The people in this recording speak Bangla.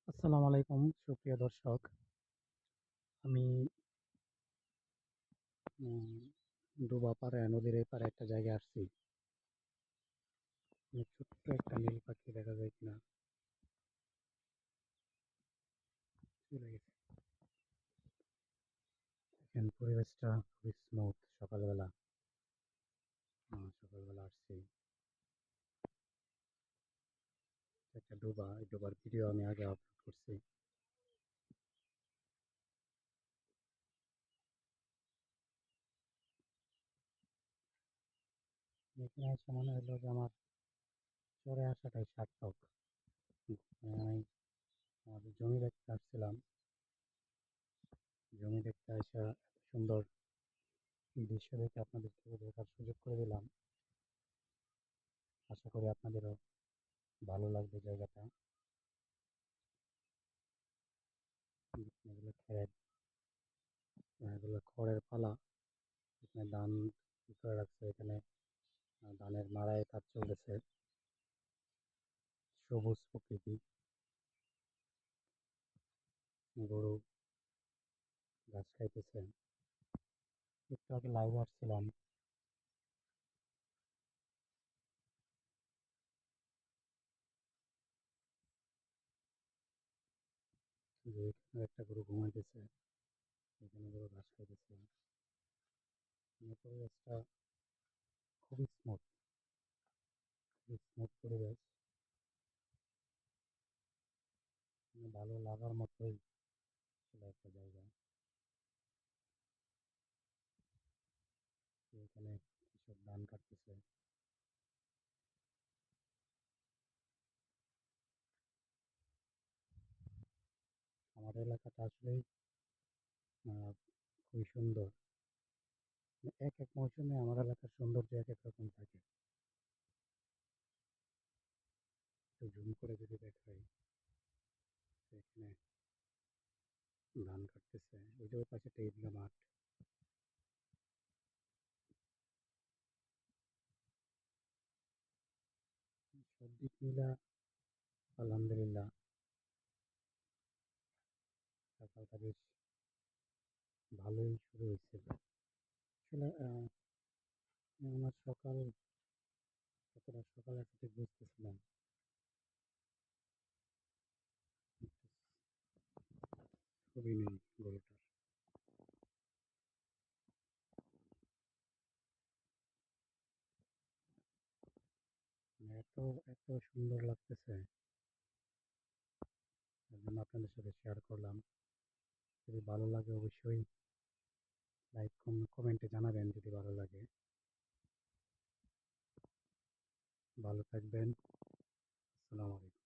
আসসালামু আলাইকুম সুপ্রিয় দর্শক। আমি উম, ডোবা পাড়ে নদীর এই পাড়ে একটা জায়গায় আসছি। ছোট্ট একটা নীল পাখি দেখা যায় কিনা, চলে গেছে। এখানে পরিবেশটা খুবই স্মুথ। সকালবেলা আসছি। একটা ডোবা, এই ডোবার ভিডিও আমি আগে আপলোড করছি। এখানে এসে মনে হলো যে আমার চরে আসাটাই সার্থক। আমি আমাদের জমি দেখতে আসছিলাম। জমি দেখতে আসা এত সুন্দর দৃশ্য দেখে আপনাদেরকে দেখার সুযোগ করে দিলাম। আশা করি আপনাদেরও ভালো লাগবে জায়গাটা। এগুলো ক্ষেত, এগুলো খড়ের পালা। এখানে ধান করে রাখছে। এখানে ধানের মাড়াই কাজ চলতেছে। সবুজ প্রকৃতি, গরু ঘাস খাইতেছে। একটু আগে লাইভে আসছিলাম, যে এখানে একটা গরু ঘুমাইতেছে, এখানে গরু ঘাস খাইতেছে। পরিবেশটা খুবই স্মুথ, খুবই স্মুথ পরিবেশ। ভালো লাগার মতোই ছিল একটা জায়গা। এখানে কৃষক ধান কাটতেছে। আমাদের এলাকাটা আসলেই আহ, খুবই সুন্দর। এক এক মৌসুমে আমার এলাকার সৌন্দর্য এক এক রকম থাকে। একটু জুম করে যদি দেখাই, এখানে ধান কাটতেছে। ওই যে ওই পাশে একটা ঈদগাহ মাঠ। সব দিক মিলা আলহামদুলিল্লাহ সকালটা বেশ ভালোই শুরু হয়েছিল। আসলে আমার সকাল কতটা সকাল আছে ঠিক বুঝতেছিলাম। ছবি নেই গরুটার। মানে এত এত সুন্দর লাগতেছে, তার জন্য আপনাদের সাথে শেয়ার করলাম। যদি ভালো লাগে অবশ্যই লাইক কমেন্টে জানাবেন যদি ভালো লাগে। ভালো থাকবেন। আসসালামু আলাইকুম।